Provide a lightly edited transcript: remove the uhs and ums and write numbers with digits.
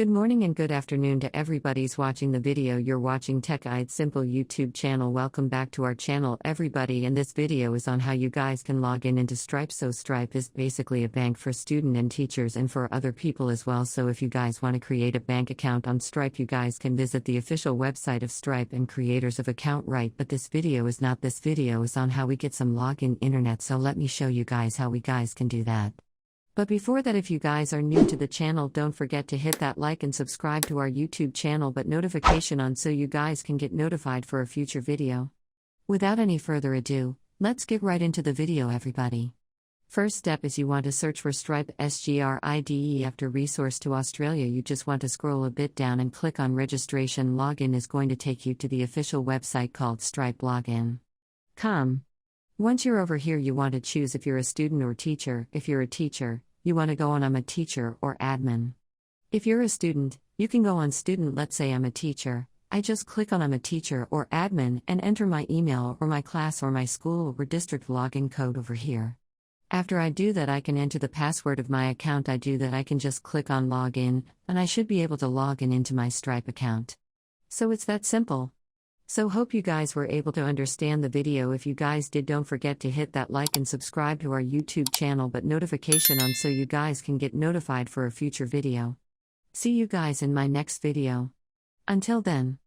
Good morning and good afternoon to everybody's watching the video. You're watching Tech Guide Simple YouTube channel. Welcome back to our channel everybody, and this video is on how you guys can log in into Stripe. So Stripe is basically a bank for student and teachers and for other people as well. So if you guys want to create a bank account on Stripe, you guys can visit the official website of Stripe and creators of account, right? But this video is not. This video is on how we get some login internet. So let me show you guys how we guys can do that. But before that, if you guys are new to the channel, don't forget to hit that like and subscribe to our YouTube channel, but notification on so you guys can get notified for a future video. Without any further ado, let's get right into the video everybody. First step is you want to search for Stripe SGRIDE. After resource to Australia, you just want to scroll a bit down and click on registration. Login is going to take you to the official website called Stripe Login.com. Once you're over here, you want to choose if you're a student or teacher. If you're a teacher, you want to go on I'm a teacher or admin. If you're a student, you can go on student. Let's say I'm a teacher. I just click on I'm a teacher or admin and enter my email or my class or my school or district login code over here. After I do that, I can enter the password of my account. I can just click on login, and I should be able to log in into my Stripe account. So it's that simple. So hope you guys were able to understand the video. If you guys did, don't forget to hit that like and subscribe to our YouTube channel, but notification on so you guys can get notified for a future video. See you guys in my next video. Until then.